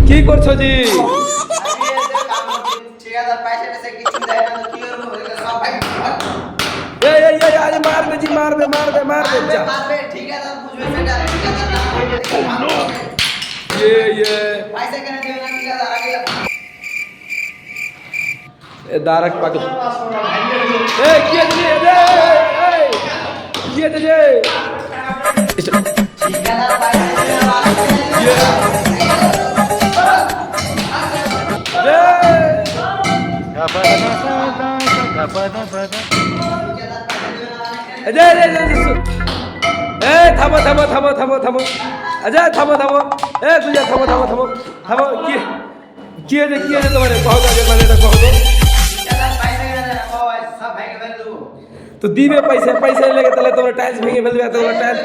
কি করছো জি? আরে মারবে জি, মারবে মারবে মারবে যা। ये दारक पागल ए किए दे किए दे থামো থামো থামো থামো থামো আচ্ছা থামো থামো গুলিয়া থামো থামো থামো থামো কি আছে তোমার কहो আগে মানে এটা কहो তো দিবে পয়সা পয়সা লেগে তাহলে তোমার টাইলস ভেঙে ফেলবে, তোমার টাইলস